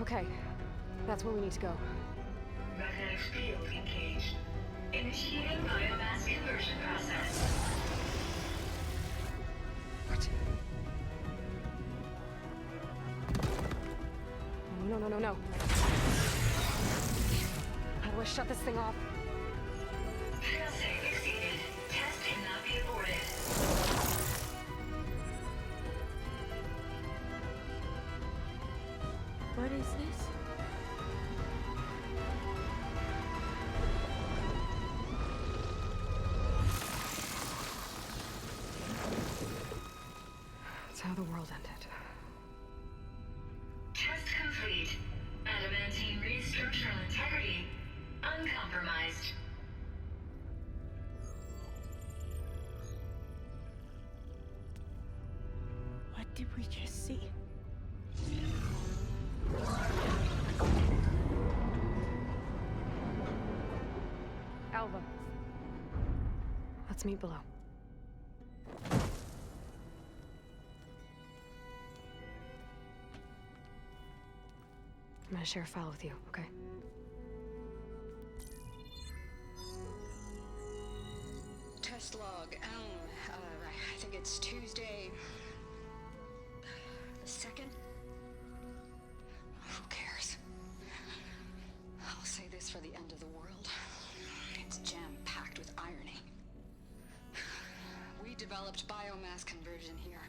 Okay, that's where we need to go. Magnetic field engaged. Initiating biomass conversion process. What? No. How do I shut this thing off? Failsafe exceeded. Test cannot be aborted. What is this? That's how the world ended. Test complete. Adamantine read structural integrity uncompromised. What did we just see? Alva. Let's meet below. I'm gonna share a file with you, okay? Test log. I think it's Tuesday the 2nd. Who cares? I'll say this for the end of the world. It's jam-packed with irony. We developed biomass conversion here.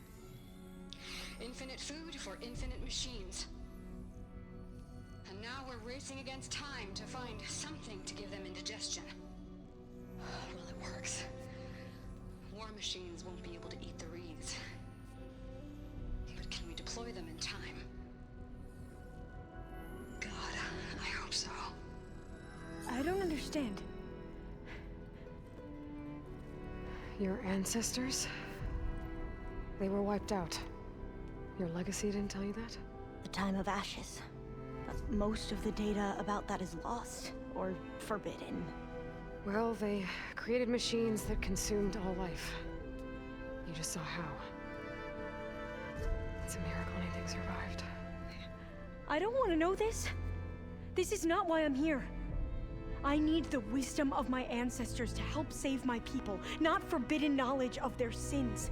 Infinite food for infinite machines. And now we're racing against time to find something to give them indigestion. Well, it works. War machines won't be able to eat the reeds. But can we deploy them in time? God, I hope so. I don't understand. Your ancestors? They were wiped out. Your legacy didn't tell you that? The time of ashes. But most of the data about that is lost or forbidden. Well, they created machines that consumed all life. You just saw how. It's a miracle anything survived. I don't want to know this. This is not why I'm here. I need the wisdom of my ancestors to help save my people, not forbidden knowledge of their sins.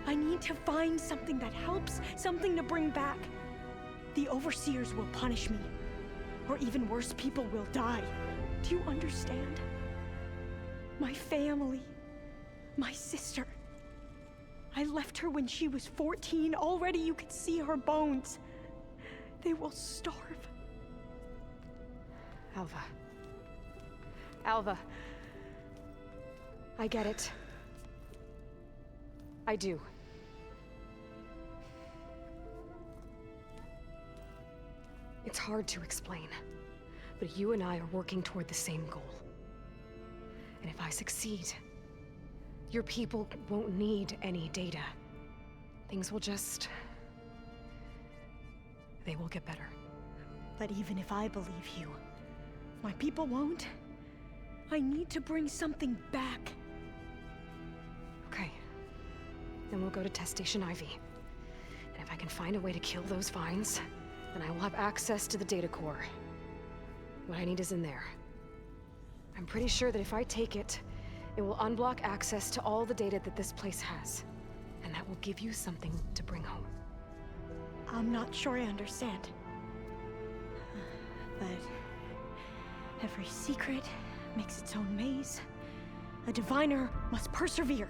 I need to find something that helps, something to bring back. The overseers will punish me. Or even worse, people will die. Do you understand? My family. My sister. I left her when she was 14. Already you could see her bones. They will starve. Alva. Alva. I get it. I do. It's hard to explain, but you and I are working toward the same goal. And if I succeed, your people won't need any data. Things will just... they will get better. But even if I believe you, my people won't. I need to bring something back. Okay. Then we'll go to Test Station Ivy. And if I can find a way to kill those vines, then I will have access to the data core. What I need is in there. I'm pretty sure that if I take it, it will unblock access to all the data that this place has. And that will give you something to bring home. I'm not sure I understand. But every secret makes its own maze. A diviner must persevere.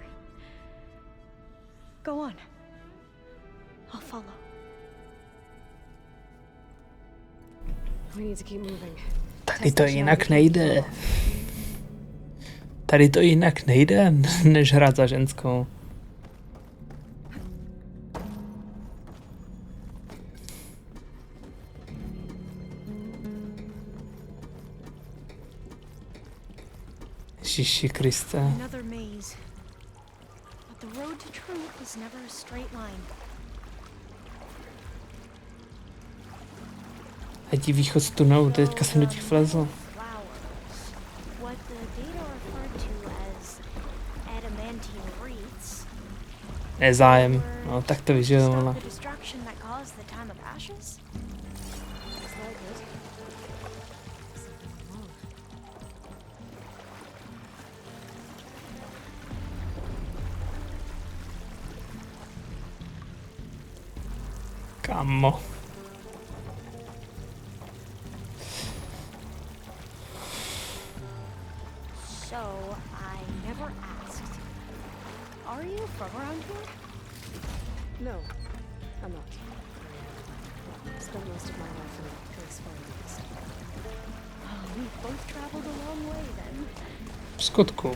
Go on. I'll follow. We need to keep moving. Tady to jinak nejde. Tady to jinak nejde, než hrát za ženskou. Ježiši Kriste. Another maze. But the road to truth is never a straight line. A ti východ z tunelu, teďka jsem do těch vlezl. What the data referred to as adamantine reeds. Nezájem, no tak to vyžil, vole. The destruction that caused the time of ashes? Kámo. So, I never asked. Are you from around here? No, I'm not. I spent most of my life in a place far east. Oh, we've both traveled a long way then. V skutku.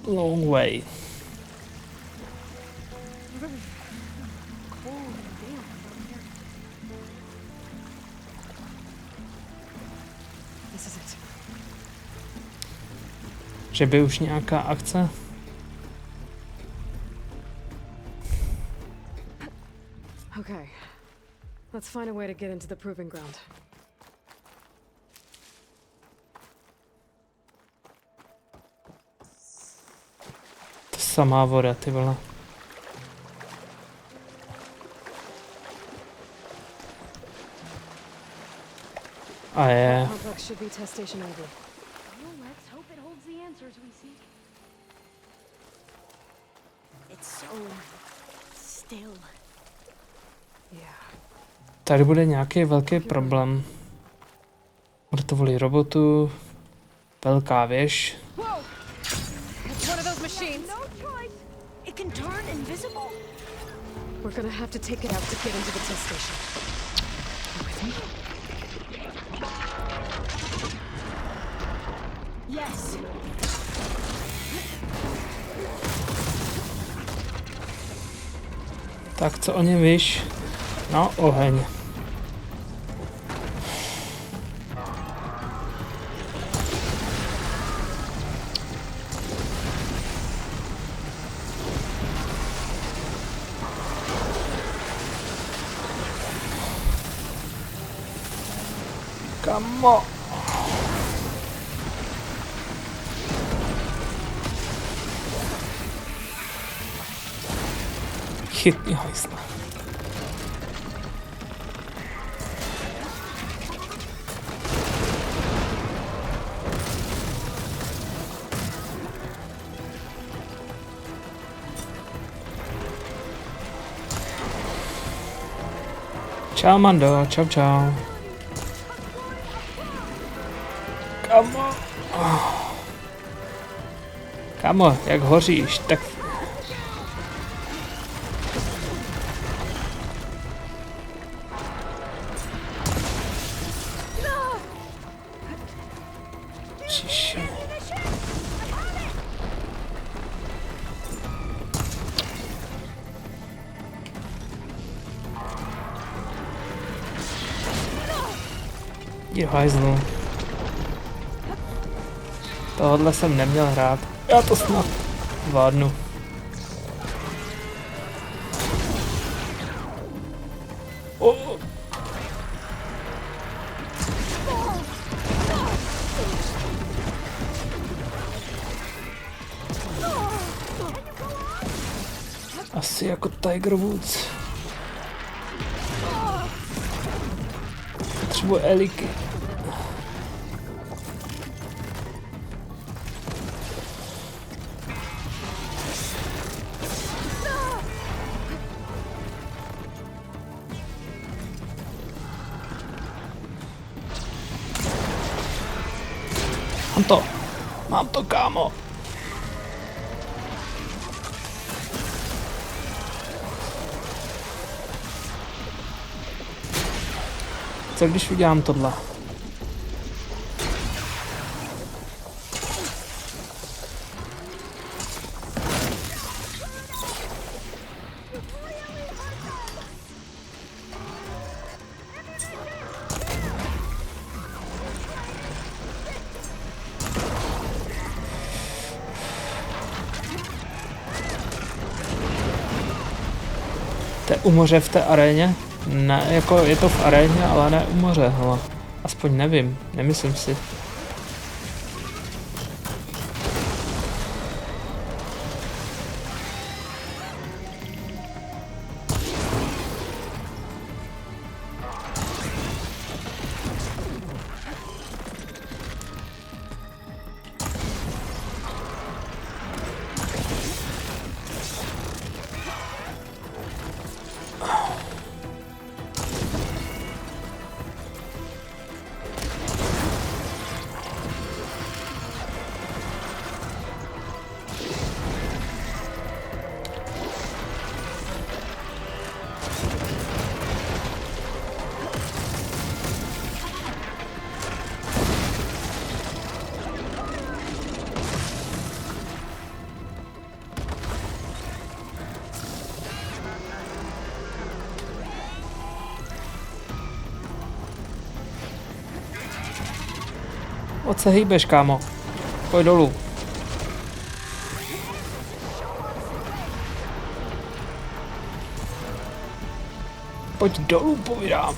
Long way. Cold and damp from here. This is it. Že by už nějaká akce? Okay. Let's find a way to get into the proving ground. To samá voda, ty vole. A je. Complex should be test station ID. Well, let's hope it holds the answers we seek. It's so still. Yeah. Tady bude nějaký velký problém. Mrtvolí robotu. Velká věž. Whoa! It's one of those machines. No choice. It can turn invisible. We're gonna have to take it out to get into the test station. You with me? Yes. Tak co o něm víš? No, oheň. Kamo. Chytni hajsla. Čau, Mando, čau, čau. Kamo. Kamo, jak hoříš, tak... Čiši. Jo, hajzlu. Tohle jsem neměl hrát. Já to snad zvládnu. Oh. Asi jako Tiger Woods. Potřebuji eliky. Mám to, kámo. Co když udělám tohle? To je u moře v té aréně? Ne, jako je to v aréně, ale ne u moře, hele. Aspoň nevím, nemyslím si. Moc se hýbeš, kámo. Pojď dolů. Pojď dolů, povídám.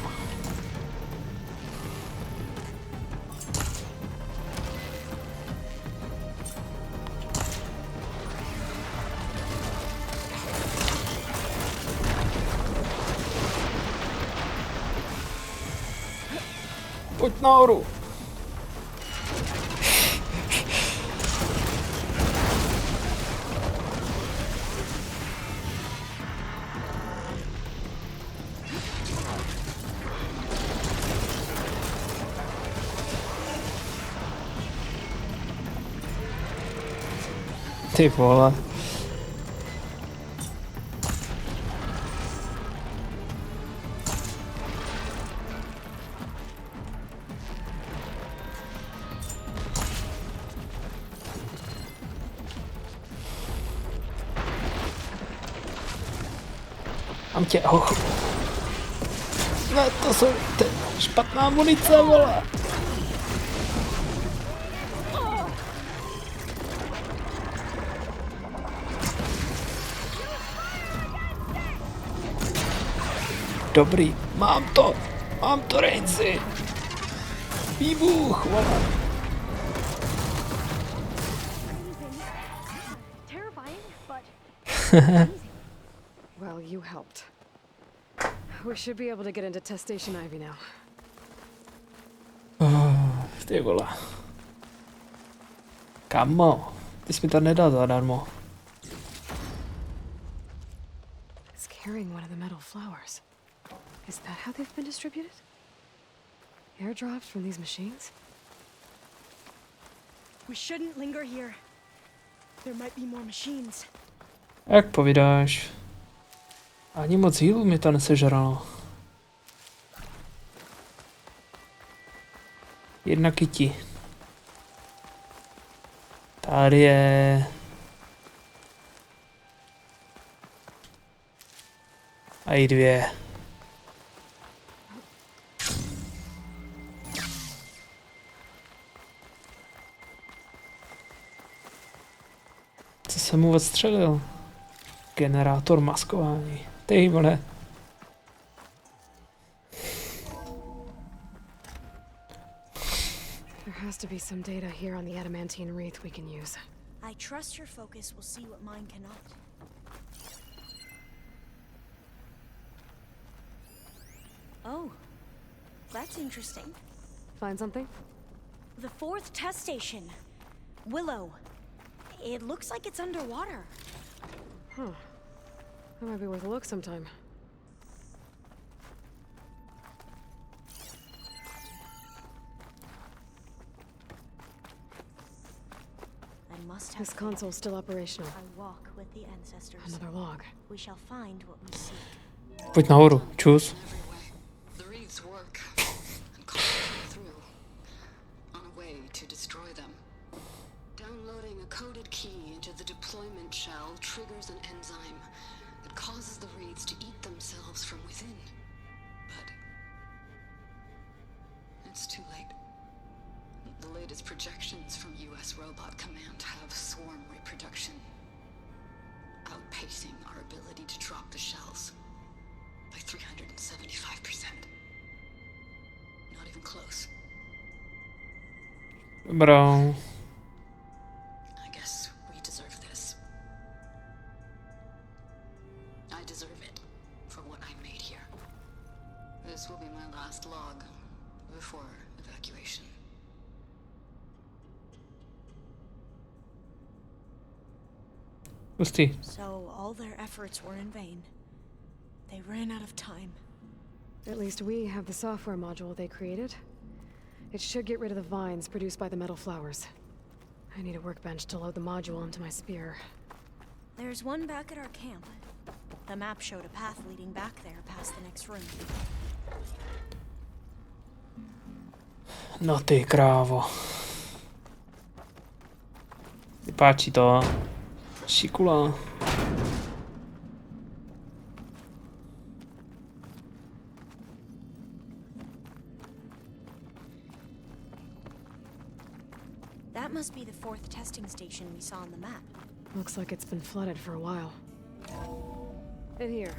Pojď nahoru. Ty vole. Mám tě, hoch. Ne, to jsou špatná munice, vole. Dobrý, mám to, Rejnci. Výbuch, vole. Well, you helped. We should be able to get into test station Ivy now. Ty vole. Kamo, ty jsi mi to nedal zadarmo. It's carrying one of the metal flowers. Is that how they've been distributed? Airdrops from these machines? We shouldn't linger here. There might be more machines. Jak povídáš? Ani moc healů mi to nesežralo. Jedna kytí. Tady je... A i dvě. Co jsem mu odstřelil? Generátor maskování. Ty vole. There has to be some data here on the adamantine wreath we can use. I trust your focus will see what mine cannot. Oh, that's interesting. Find something? The fourth test station. Willow. It looks like it's underwater. Huh. That might be worth a look sometime. I must have This console's still operational. I walk with the ancestors. Another log. We shall find what we seek. Pojď nahoru, čus. The reeds work and call through on a way to destroy them. Downloading a coded key into the deployment shell triggers an enzyme that causes the reeds to eat themselves from within. But it's too late. The latest projections from US Robot Command have swarm reproduction, outpacing our ability to drop the shells by 375%. Not even close. Bro. I guess we deserve this. I deserve it for what I made here. This will be my last log before evacuation. Pustý. So all their efforts were in vain. They ran out of time. At least we have the software module they created. It should get rid of the vines produced by the metal flowers. I need a workbench to load the module into my spear. There's one back at our camp. The map showed a path leading back there past the next room. No ty krávo. Vypáčí to. Šikula. That must be the 4th testing station we saw on the map. Looks like it's been flooded for a while. In here.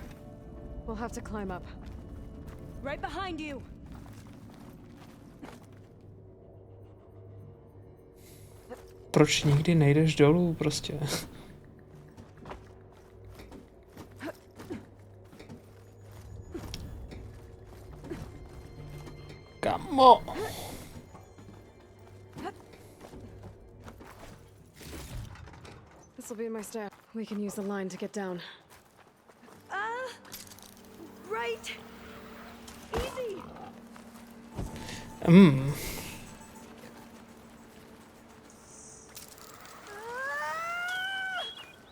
We'll have to climb up. Right behind you! Proč nikdy nejdeš dolů prostě? Kamo! This'll be in my staff. We can use the line to get down. Right! Easy!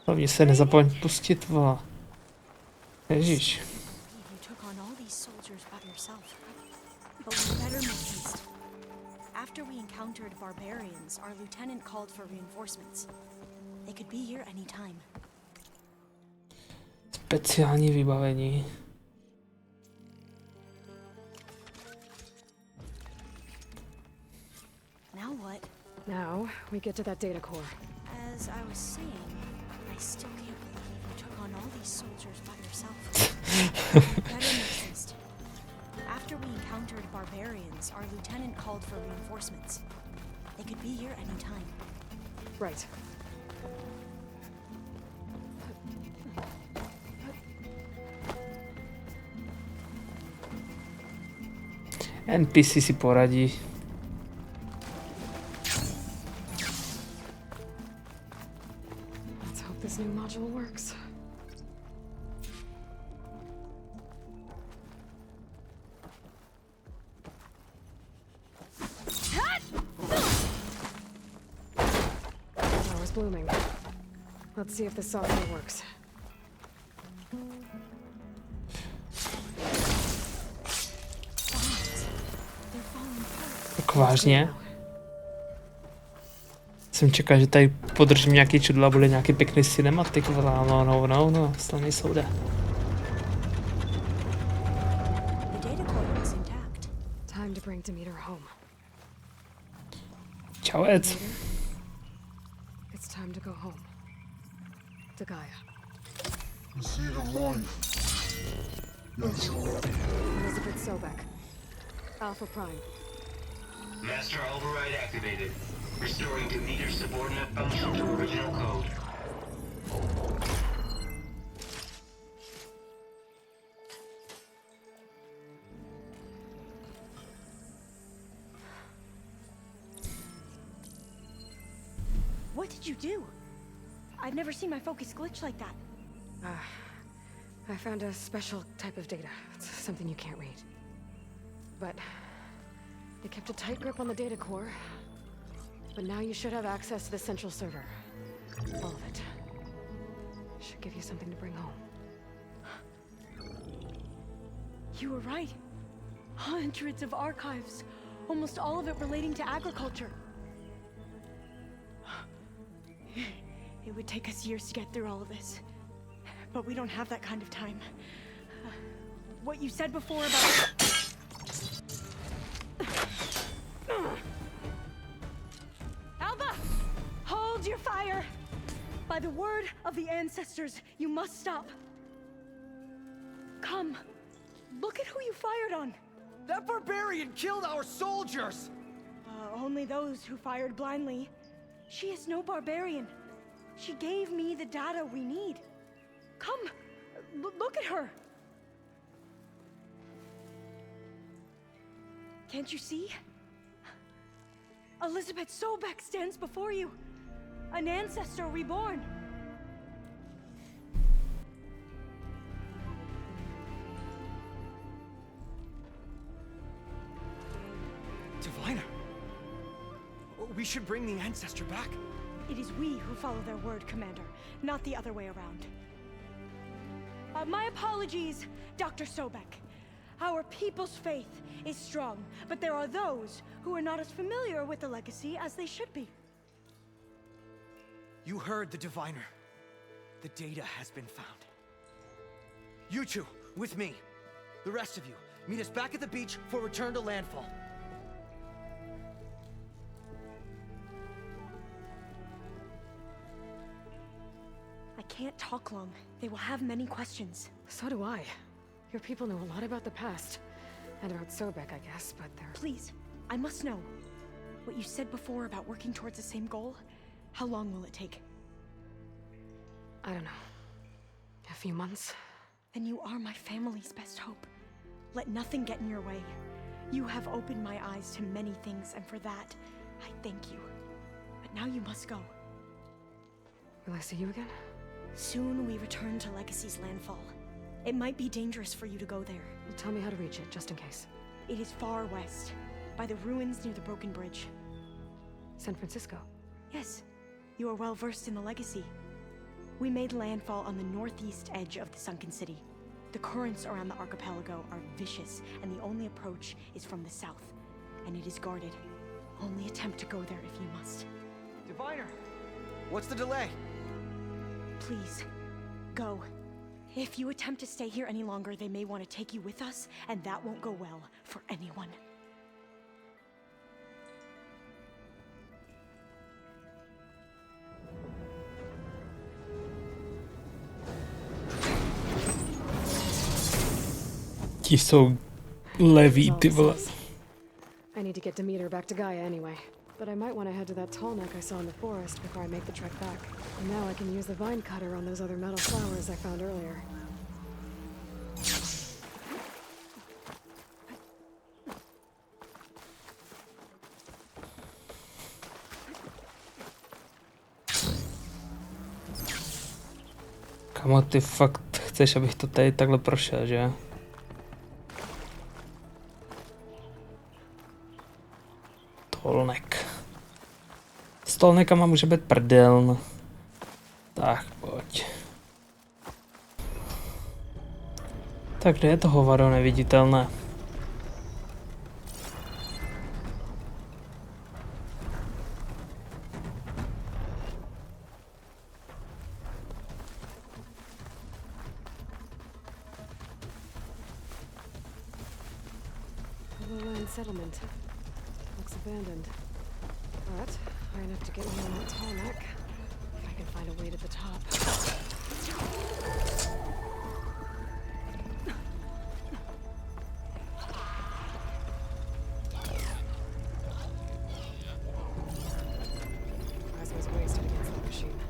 Hlavně se nezapomeň pustit, vole. Ježíš. You took on all these soldiers by yourself. But we better make haste. After we encountered barbarians, our lieutenant called for reinforcements. They could be here any time. Speciální vybavení. Now what? Now, we get to that data core. As I was saying, I still can't believe you took on all these soldiers by yourself. Better make haste. After we encountered barbarians, our lieutenant called for reinforcements. They could be here any time. Right. NPC si poradí. Let's hope this new module works. Power's blooming. Let's see if this software works. Tak vážně? Jsem čekal, že tady podržím nějaký čudlo a bude nějaký pěkný cinematik, no, to nejsou jde. Time to bring Demeter home. Čauec. It's time to go home. To Gaia. See the line. Yes. Elizabeth Souboj. Alpha Prime. Master override activated. Restoring Demeter's subordinate function to original code. What did you do? I've never seen my focus glitch like that. I found a special type of data. It's something you can't read. But they kept a tight grip on the data core. But now you should have access to the central server. All of it. Should give you something to bring home. You were right. Hundreds of archives. Almost all of it relating to agriculture. It would take us years to get through all of this. But we don't have that kind of time. What you said before about... Alba! Hold your fire! By the word of the ancestors, you must stop. Come. Look at who you fired on. That barbarian killed our soldiers! Only those who fired blindly. She is no barbarian. She gave me the data we need. Come, look at her. Can't you see? Elizabeth Souboj stands before you. An ancestor reborn. Diviner! We should bring the ancestor back. It is we who follow their word, Commander, not the other way around. My apologies, Dr. Souboj. Our people's faith is strong, but there are those who are not as familiar with the legacy as they should be. You heard the diviner. The data has been found. You two, with me. The rest of you, meet us back at the beach for return to landfall. can't talk long. They will have many questions. So do I. Your people know a lot about the past. And about Souboj, I guess, but they're... Please, I must know. What you said before about working towards the same goal, how long will it take? I don't know. A few months? Then you are my family's best hope. Let nothing get in your way. You have opened my eyes to many things, and for that, I thank you. But now you must go. Will I see you again? Soon we return to Legacy's landfall. It might be dangerous for you to go there. Well, tell me how to reach it, just in case. It is far west, by the ruins near the broken bridge. San Francisco? Yes, you are well versed in the Legacy. We made landfall on the northeast edge of the sunken city. The currents around the archipelago are vicious, and the only approach is from the south, and it is guarded. Only attempt to go there if you must. Diviner, what's the delay? Please, go. If you attempt to stay here any longer, they may want to take you with us, and that won't go well for anyone. Ti jsou leví, ty vole. I need to get Demeter back to Gaia anyway. But I might want to head to that tall neck I saw in the forest before I make the trek back. And now I can use the vine cutter on those other metal flowers I found earlier. Kamo, ty fakt chceš, abych to tady takhle prošel, že? Stolnek. Stolnekama může být prdel. Tak, pojď. Tak kde je to hovado neviditelné? Settlement. Looks abandoned. But high enough to get me on that tall neck. If I can find a way to the top. Plasma's wasted against that machine.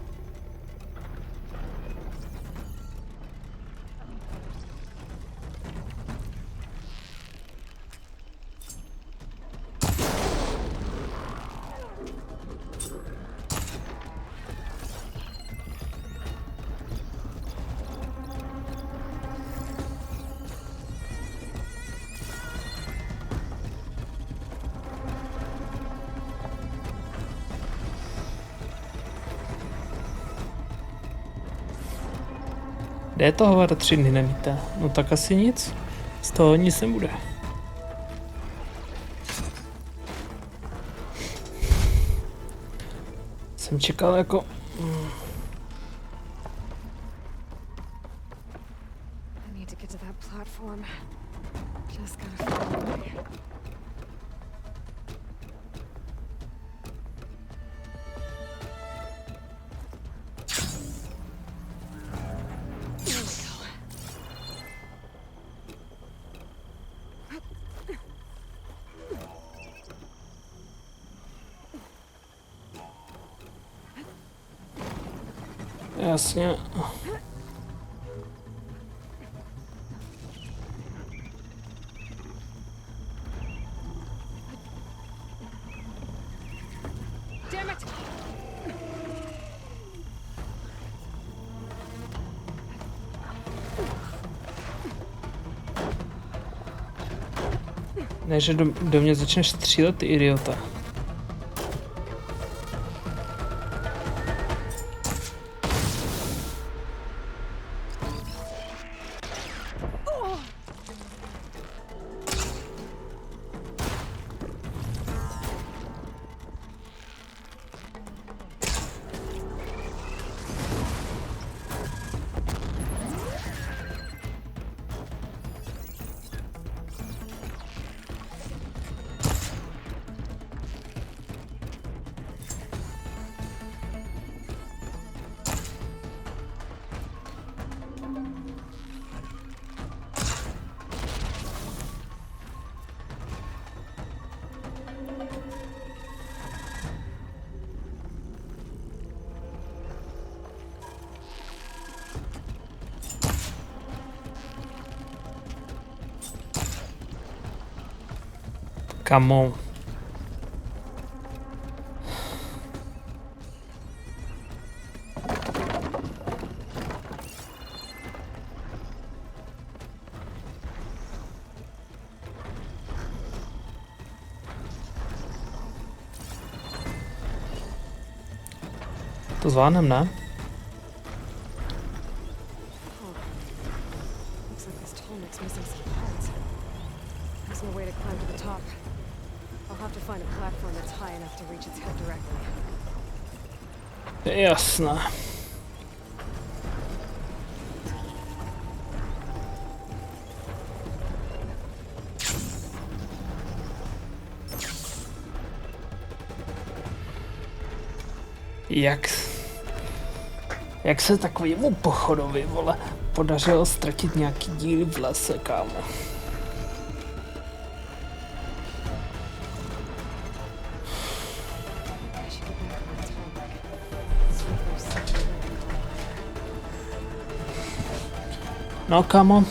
Kde je to hovado 3 dny, nevíte? No tak asi nic. Z toho nic nebude. Jsem čekal jako... I need to get to that platform. Just gotta find a way. Jasně. Damn it! Ne, že do mě začneš střílet, ty idiota. Kamo. To zvládnem, ne? Looks like this tallneck's missing some parts. There's no way to climb to the top. I'll have to find a platform that's high enough to reach its head directly. Jasné. Jak se takovému pochodovi, vole, podařilo ztratit nějaký díly v lese, kámo. No, kámo.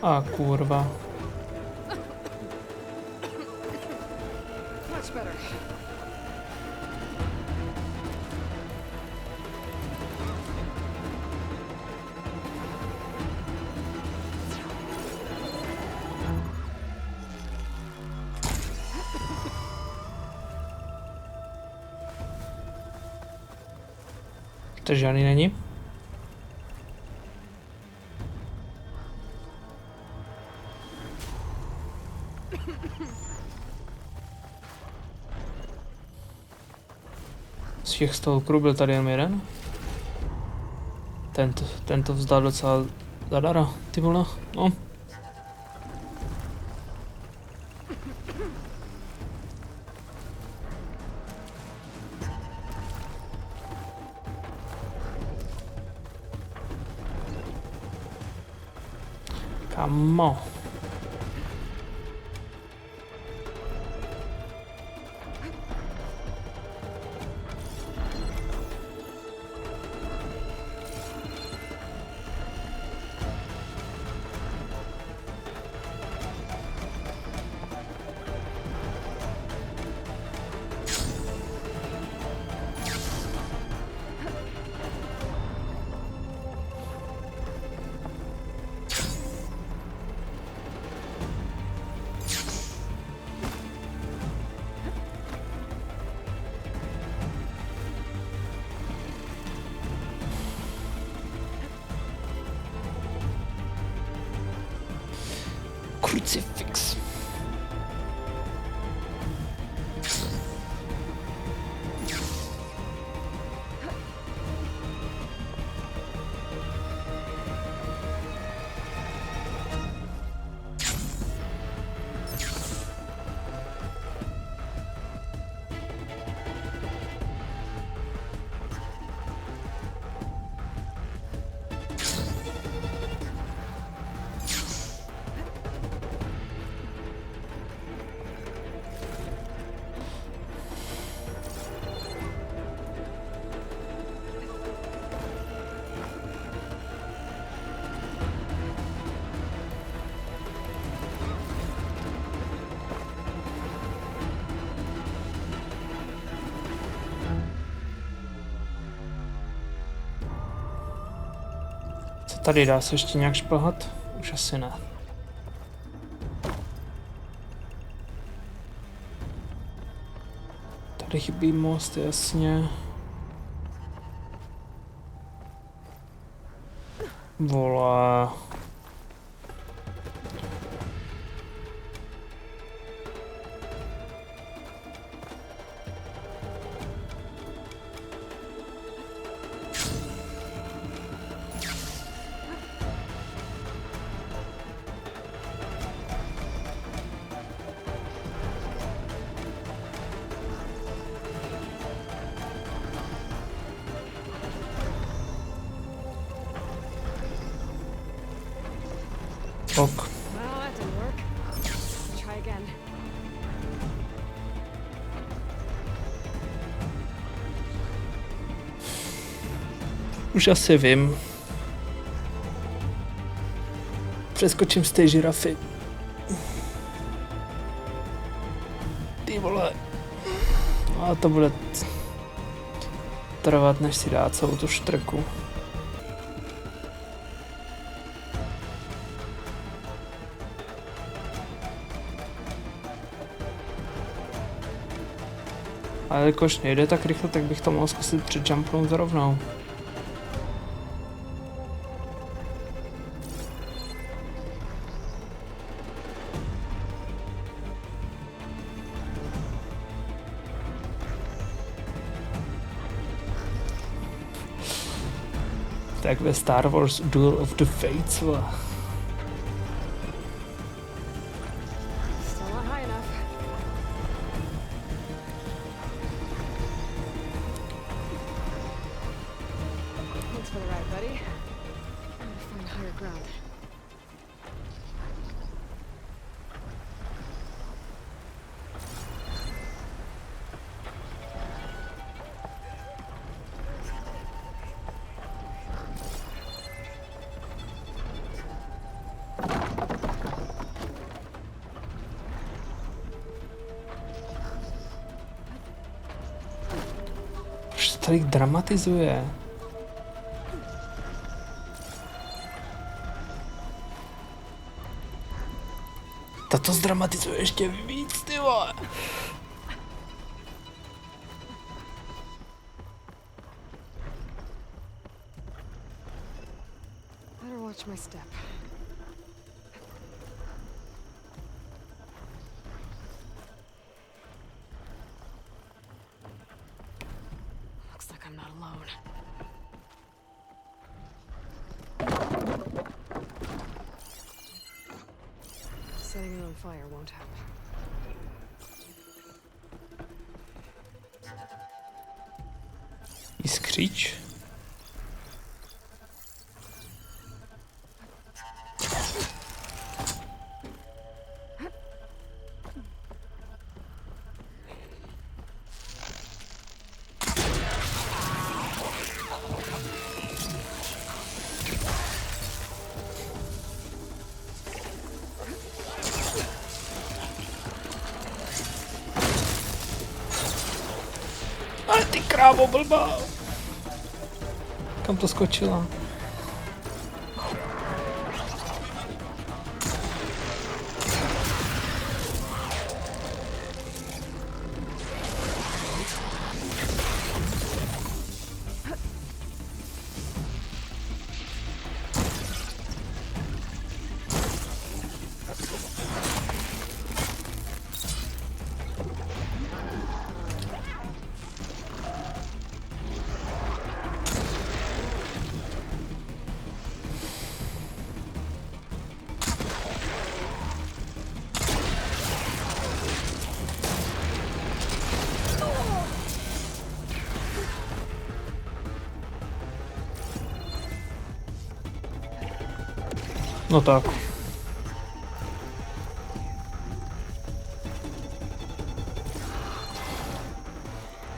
A kurva. Much better. To žádný není? Z těch stalkerů byl tady jen jeden? Tento vzdal docela zadara, ty vole, no. Kamo. Crucifix. Tady dá se ještě nějak šplhat? Už asi ne. Tady chybí most, jasně. Vole. Ok. Well, that didn't work. Let's try again. Už asi vím. Přeskočím z té žirafy. Ty vole. A to bude trvat, než si dá celou tu štrku. Ale jakož nejde tak rychle, tak bych to mohl zkusit předjumpnout rovnou. Tak ve Star Wars Duel of the Fates, vole. Still not high enough. Thanks for the ride, buddy. I'm gonna find higher ground. Proč to tolik dramatizuje? Tato zdramatizuje ještě víc, ty vole. Better watch my step. Looks like I'm not alone. Setting it on fire won't help. Jiskříč? Ale ty krávo blbá. Kam to skočila? No tak.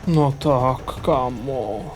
No tak, kámo.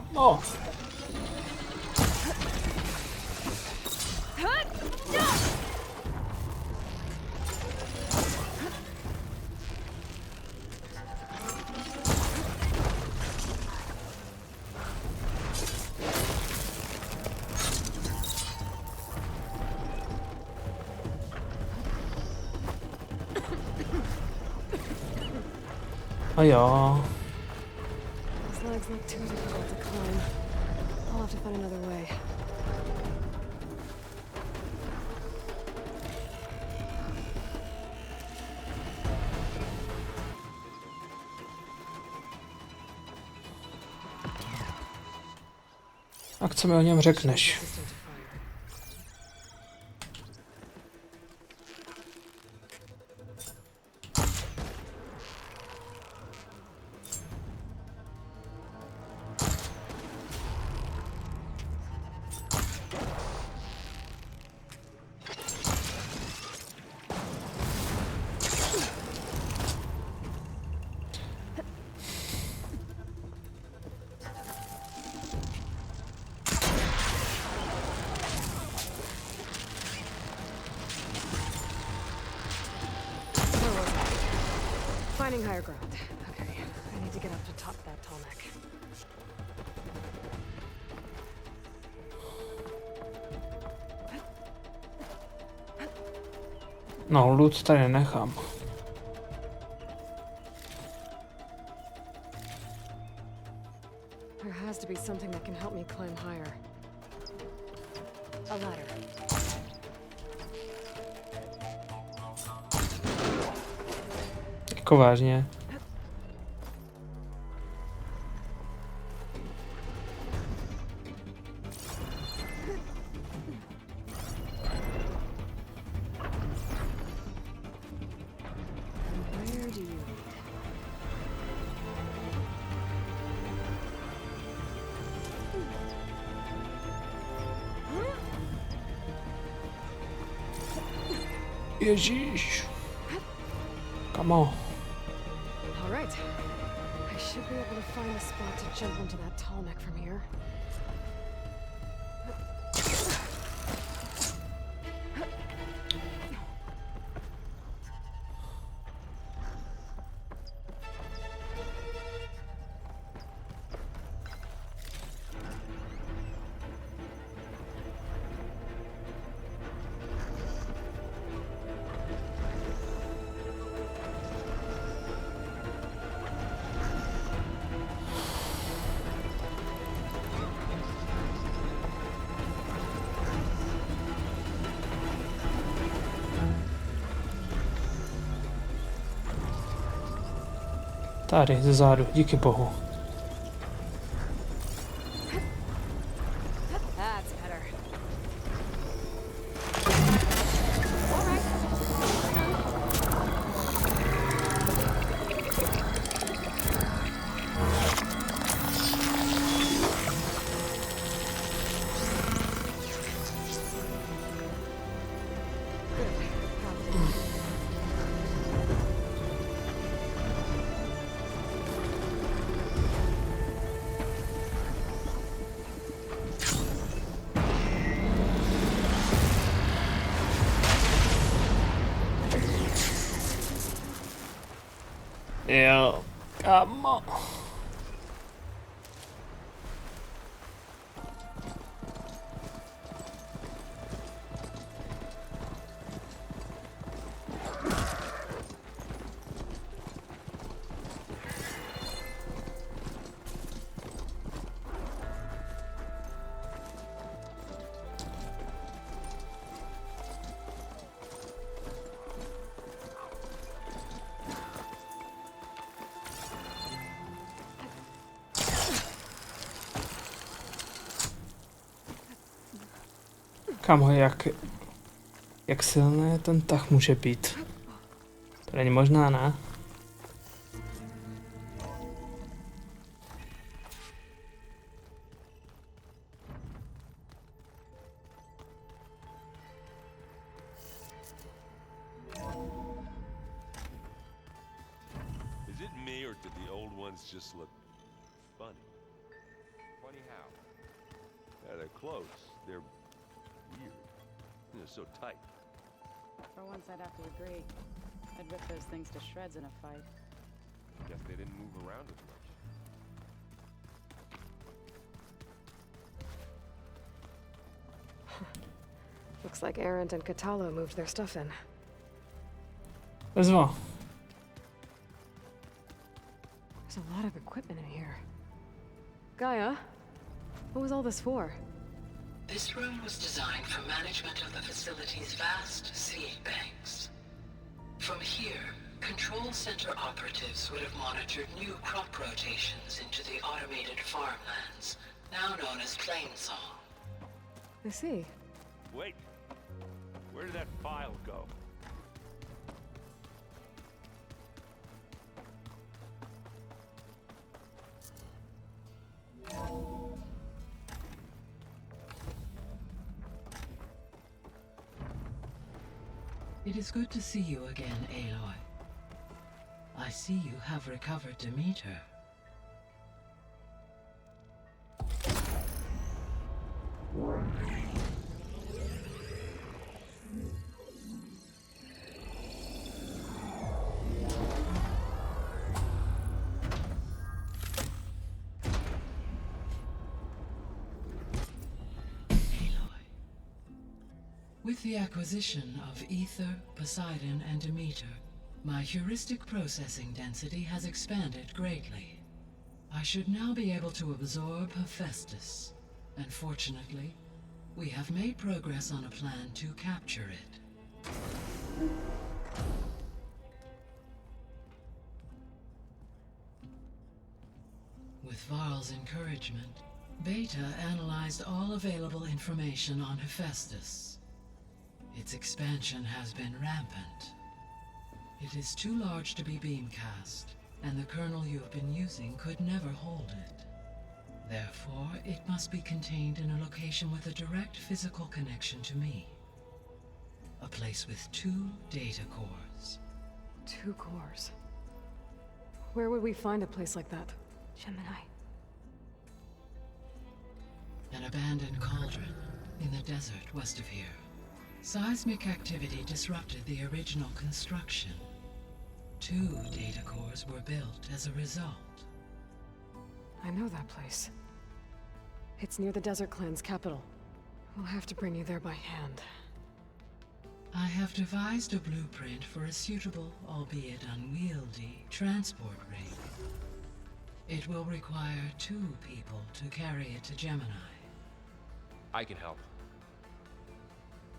Kamo. A jo. These legs look too difficult to climb. I'll have to find another way. A co mi o něm řekneš? Resistant to fire. Finding higher ground. Okay, I need to get up to top that tall neck. No, loot tady nechám. There has to be something that can help me climb higher. A ladder. Jako vážně. Where do you lead? Ježíš. Kamo. All right. I should be able to find a spot to jump onto that tall neck from here. Tady, ze zádu, díky bohu. That's better. All right. Done. Jo, kamo. Kamo, jak silný ten tah může být? To není možná, ne? Is it me or did the old ones just look funny? Funny They're close. They're weird. They're so tight. For once, I'd have to agree. I'd rip those things to shreds in a fight. Guess they didn't move around as much. Looks like Arendt and Catalo moved their stuff in. Bezva. There's a lot of equipment in here. Gaia, what was all this for? This room was designed for management of the facility's vast seed banks. From here, control center operatives would have monitored new crop rotations into the automated farmlands, now known as Plainsong. I see. Wait. Where did that file go? It is good to see you again, Aloy. I see you have recovered Demeter. With the acquisition of Ether, Poseidon, and Demeter, my heuristic processing density has expanded greatly. I should now be able to absorb Hephaestus, and fortunately, we have made progress on a plan to capture it. With Varl's encouragement, Beta analyzed all available information on Hephaestus. Its expansion has been rampant. It is too large to be beamcast, and the kernel you have been using could never hold it. Therefore, it must be contained in a location with a direct physical connection to me. A place with 2 data cores. 2 cores. Where would we find a place like that? Gemini. An abandoned cauldron in the desert west of here. Seismic activity disrupted the original construction. 2 data cores were built as a result. I know that place. It's near the Desert Clan's capital. We'll have to bring you there by hand. I have devised a blueprint for a suitable, albeit unwieldy, transport ring. It will require 2 people to carry it to Gemini. I can help.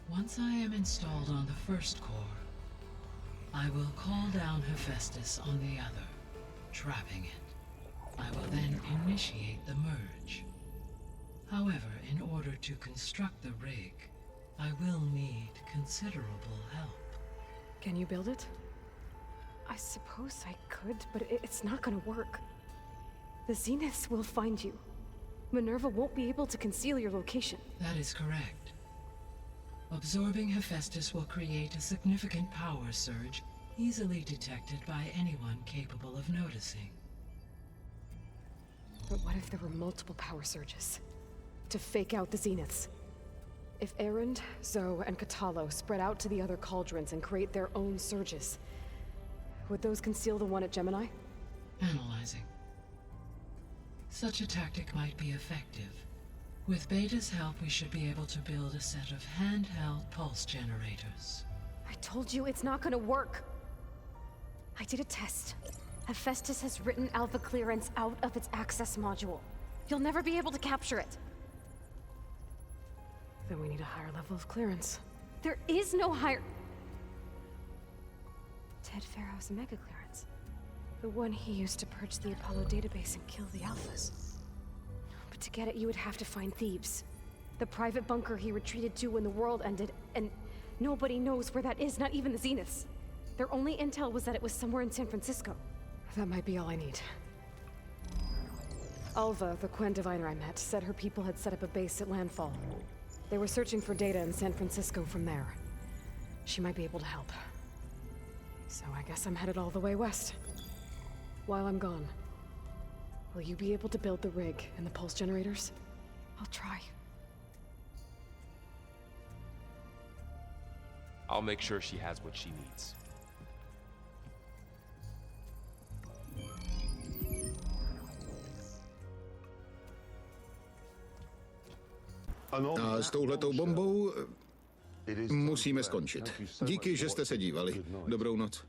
Once I am installed on the first core, I will call down Hephaestus on the other, trapping it. I will then initiate the merge. However, in order to construct the rig, I will need considerable help. Can you build it? I suppose I could, but it's not gonna work. The Zeniths will find you. Minerva won't be able to conceal your location. That is correct. Absorbing Hephaestus will create a significant power surge, easily detected by anyone capable of noticing. But what if there were multiple power surges? To fake out the Zeniths? If Erend, Zoe, and Catalo spread out to the other cauldrons and create their own surges, would those conceal the one at Gemini? Analyzing. Such a tactic might be effective. With Beta's help, we should be able to build a set of handheld pulse generators. I told you it's not gonna work. I did a test. Hephaestus has written alpha clearance out of its access module. You'll never be able to capture it. Then we need a higher level of clearance. There is no higher... Ted Pharaoh's mega clearance. The one he used to purge the Apollo database and kill the alphas. But to get it, you would have to find Thebes. The private bunker he retreated to when the world ended, and nobody knows where that is, not even the Zeniths. Their only intel was that it was somewhere in San Francisco. That might be all I need. Alva, the Quen diviner I met, said her people had set up a base at landfall. They were searching for data in San Francisco from there. She might be able to help. So I guess I'm headed all the way west. While I'm gone, will you be able to build the rig and the pulse generators? I'll try. I'll make sure she has what she needs. A s touhletou bombou musíme skončit. Díky, že jste se dívali. Dobrou noc.